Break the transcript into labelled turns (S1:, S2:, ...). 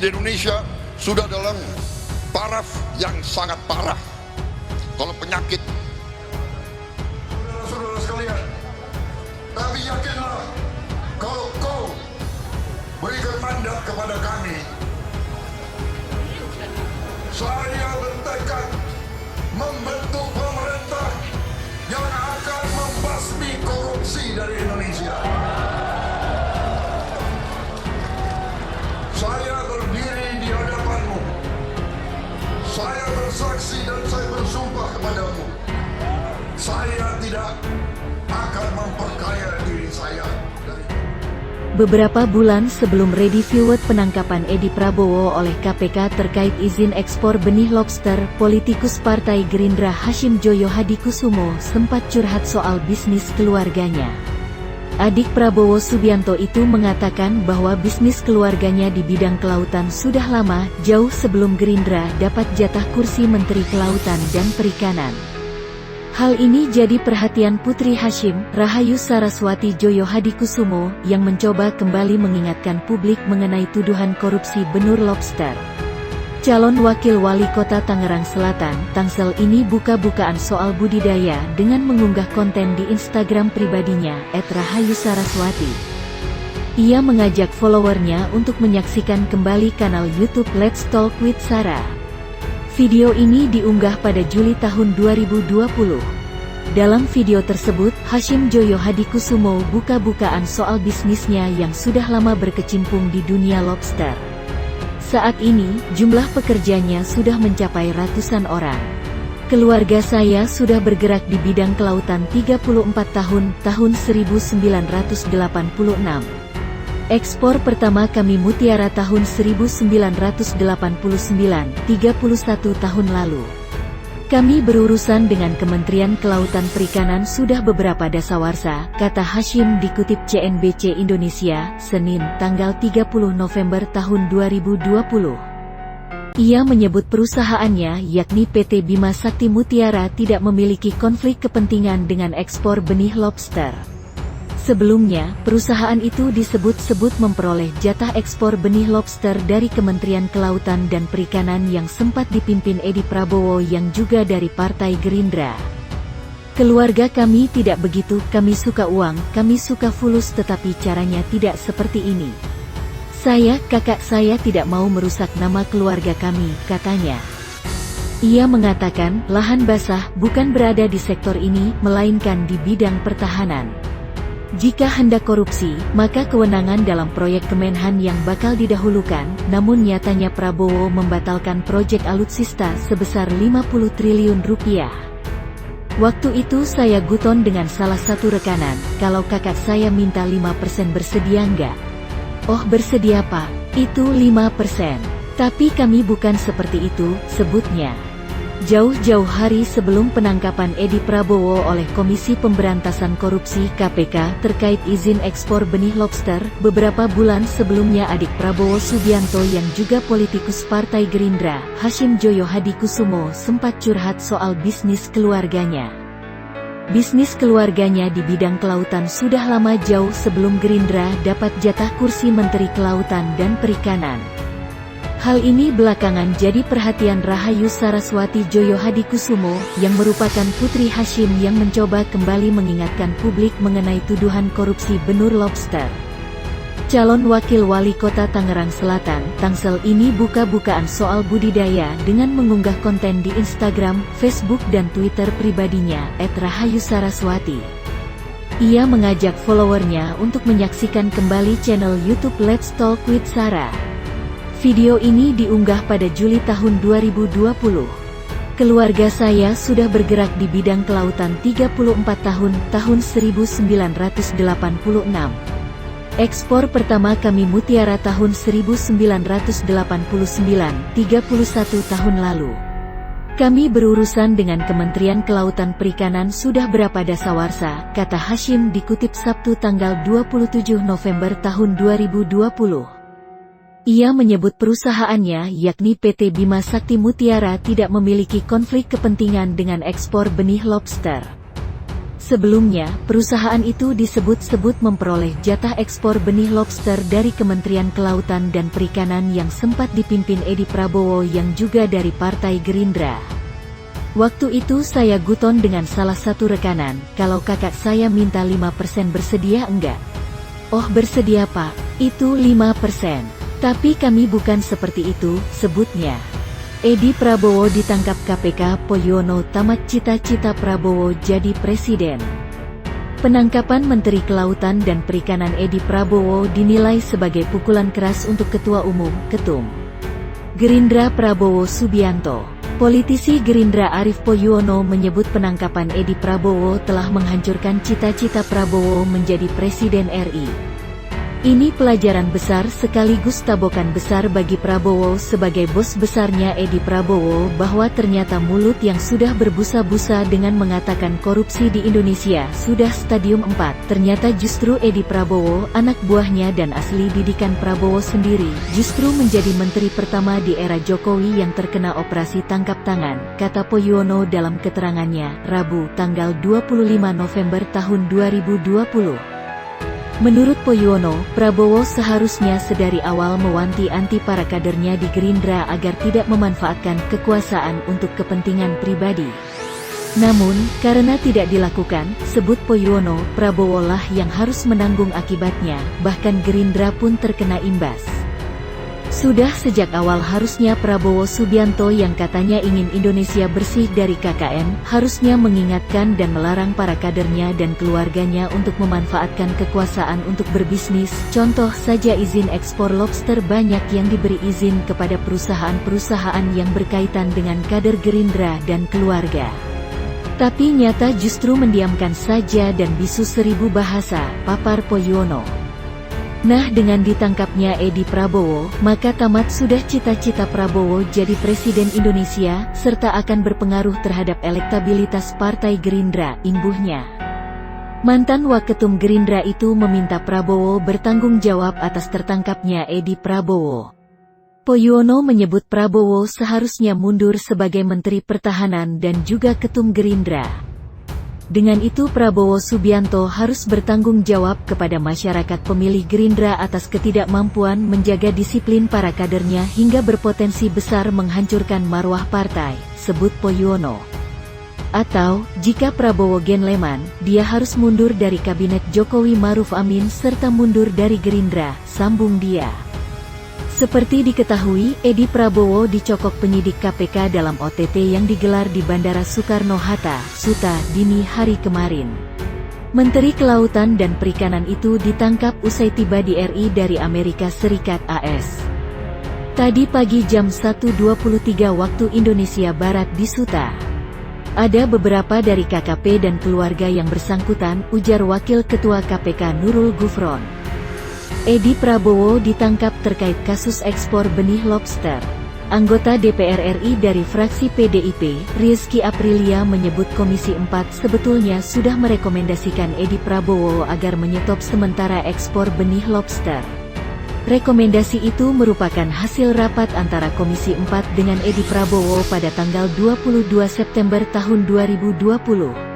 S1: di Indonesia sudah dalam taraf yang sangat parah. Kalau penyakit, saudara sekalian, tapi yakinlah kalau kau berikan mandat kepada kami, saya bertekad membentuk pemerintah yang akan membasmi korupsi dari Indonesia. Saya berdiri di hadapanmu. Saya bersaksi dan saya bersumpah kepadamu. Saya tidak akan memperkaya diri saya.
S2: Beberapa bulan sebelum rediviewed penangkapan Edi Prabowo oleh KPK terkait izin ekspor benih lobster, politikus Partai Gerindra Hashim Joyo Hadikusumo sempat curhat soal bisnis keluarganya. Adik Prabowo Subianto itu mengatakan bahwa bisnis keluarganya di bidang kelautan sudah lama, jauh sebelum Gerindra dapat jatah kursi Menteri Kelautan dan Perikanan. Hal ini jadi perhatian Putri Hashim, Rahayu Saraswati Joyo Hadikusumo, yang mencoba kembali mengingatkan publik mengenai tuduhan korupsi benur lobster. Calon Wakil Wali Kota Tangerang Selatan, Tangsel ini buka-bukaan soal budidaya dengan mengunggah konten di Instagram pribadinya, @rahayusaraswati. Ia mengajak followernya untuk menyaksikan kembali kanal YouTube Let's Talk with Sarah. Video ini diunggah pada Juli tahun 2020. Dalam video tersebut, Hashim Joyo Hadikusumo buka-bukaan soal bisnisnya yang sudah lama berkecimpung di dunia lobster. Saat ini, jumlah pekerjanya sudah mencapai ratusan orang. Keluarga saya sudah bergerak di bidang kelautan 34 tahun 1986. Ekspor pertama kami mutiara tahun 1989, 31 tahun lalu. Kami berurusan dengan Kementerian Kelautan Perikanan sudah beberapa dasawarsa, kata Hashim dikutip CNBC Indonesia, Senin, tanggal 30 November tahun 2020. Ia menyebut perusahaannya, yakni PT Bima Sakti Mutiara, tidak memiliki konflik kepentingan dengan ekspor benih lobster. Sebelumnya, perusahaan itu disebut-sebut memperoleh jatah ekspor benih lobster dari Kementerian Kelautan dan Perikanan yang sempat dipimpin Edi Prabowo yang juga dari Partai Gerindra. Keluarga kami tidak begitu, kami suka uang, kami suka fulus, tetapi caranya tidak seperti ini. Kakak saya tidak mau merusak nama keluarga kami, katanya. Ia mengatakan, lahan basah bukan berada di sektor ini, melainkan di bidang pertahanan. Jika hendak korupsi, maka kewenangan dalam proyek Kemenhan yang bakal didahulukan, namun nyatanya Prabowo membatalkan proyek alutsista sebesar 50 triliun rupiah. Waktu itu saya guton dengan salah satu rekanan, kalau kakak saya minta 5% bersedia nggak? Oh bersedia pak, itu 5%. Tapi kami bukan seperti itu, sebutnya. Jauh-jauh hari sebelum penangkapan Edi Prabowo oleh Komisi Pemberantasan Korupsi (KPK) terkait izin ekspor benih lobster, beberapa bulan sebelumnya adik Prabowo Subianto yang juga politikus Partai Gerindra, Hashim Joyo Hadikusumo, sempat curhat soal bisnis keluarganya. Bisnis keluarganya di bidang kelautan sudah lama, jauh sebelum Gerindra dapat jatah kursi Menteri Kelautan dan Perikanan. Hal ini belakangan jadi perhatian Rahayu Saraswati Joyo Hadikusumo, yang merupakan putri Hashim yang mencoba kembali mengingatkan publik mengenai tuduhan korupsi benur lobster. Calon Wakil Wali Kota Tangerang Selatan, Tangsel ini buka-bukaan soal budidaya dengan mengunggah konten di Instagram, Facebook dan Twitter pribadinya, @rahayusaraswati. Ia mengajak followernya untuk menyaksikan kembali channel YouTube Let's Talk with Sarah. Video ini diunggah pada Juli tahun 2020. Keluarga saya sudah bergerak di bidang kelautan 34 tahun 1986. Ekspor pertama kami mutiara tahun 1989, 31 tahun lalu. Kami berurusan dengan Kementerian Kelautan Perikanan sudah berapa dasawarsa, kata Hashim dikutip Sabtu tanggal 27 November tahun 2020. Ia menyebut perusahaannya, yakni PT Bima Sakti Mutiara, tidak memiliki konflik kepentingan dengan ekspor benih lobster. Sebelumnya, perusahaan itu disebut-sebut memperoleh jatah ekspor benih lobster dari Kementerian Kelautan dan Perikanan yang sempat dipimpin Edi Prabowo yang juga dari Partai Gerindra. Waktu itu saya guton dengan salah satu rekanan, kalau kakak saya minta 5% bersedia enggak? Oh bersedia Pak, itu 5%. Tapi kami bukan seperti itu, sebutnya. Edi Prabowo ditangkap KPK. Poyono tamat cita-cita Prabowo jadi presiden. Penangkapan Menteri Kelautan dan Perikanan Edi Prabowo dinilai sebagai pukulan keras untuk Ketua Umum, Ketum Gerindra Prabowo Subianto. Politisi Gerindra Arief Poyono menyebut penangkapan Edi Prabowo telah menghancurkan cita-cita Prabowo menjadi Presiden RI. Ini pelajaran besar sekaligus tabokan besar bagi Prabowo sebagai bos besarnya Edi Prabowo bahwa ternyata mulut yang sudah berbusa-busa dengan mengatakan korupsi di Indonesia sudah stadium 4. Ternyata justru Edi Prabowo, anak buahnya dan asli didikan Prabowo sendiri, justru menjadi menteri pertama di era Jokowi yang terkena operasi tangkap tangan, kata Poyono dalam keterangannya, Rabu, tanggal 25 November tahun 2020. Menurut Poyono, Prabowo seharusnya sedari awal mewanti-wanti para kadernya di Gerindra agar tidak memanfaatkan kekuasaan untuk kepentingan pribadi. Namun, karena tidak dilakukan, sebut Poyono, Prabowo lah yang harus menanggung akibatnya, bahkan Gerindra pun terkena imbas. Sudah sejak awal harusnya Prabowo Subianto yang katanya ingin Indonesia bersih dari KKN, harusnya mengingatkan dan melarang para kadernya dan keluarganya untuk memanfaatkan kekuasaan untuk berbisnis. Contoh saja izin ekspor lobster, banyak yang diberi izin kepada perusahaan-perusahaan yang berkaitan dengan kader Gerindra dan keluarga. Tapi nyata justru mendiamkan saja dan bisu 1000 bahasa, papar Poyono. Nah, dengan ditangkapnya Edi Prabowo, maka tamat sudah cita-cita Prabowo jadi Presiden Indonesia, serta akan berpengaruh terhadap elektabilitas Partai Gerindra, imbuhnya. Mantan Waketum Gerindra itu meminta Prabowo bertanggung jawab atas tertangkapnya Edi Prabowo. Poyono menyebut Prabowo seharusnya mundur sebagai Menteri Pertahanan dan juga Ketum Gerindra. Dengan itu Prabowo Subianto harus bertanggung jawab kepada masyarakat pemilih Gerindra atas ketidakmampuan menjaga disiplin para kadernya hingga berpotensi besar menghancurkan marwah partai, sebut Poyono. Atau, jika Prabowo genleman, dia harus mundur dari kabinet Jokowi Maruf Amin serta mundur dari Gerindra, sambung dia. Seperti diketahui, Edi Prabowo dicokok penyidik KPK dalam OTT yang digelar di Bandara Soekarno-Hatta, Suta, dini hari kemarin. Menteri Kelautan dan Perikanan itu ditangkap usai tiba di RI dari Amerika Serikat AS. Tadi pagi jam 1.23 waktu Indonesia Barat di Suta. Ada beberapa dari KKP dan keluarga yang bersangkutan, ujar Wakil Ketua KPK Nurul Gufron. Edi Prabowo ditangkap terkait kasus ekspor benih lobster. Anggota DPR RI dari fraksi PDIP, Rizky Aprilia menyebut Komisi 4 sebetulnya sudah merekomendasikan Edi Prabowo agar menyetop sementara ekspor benih lobster. Rekomendasi itu merupakan hasil rapat antara Komisi 4 dengan Edi Prabowo pada tanggal 22 September tahun 2020.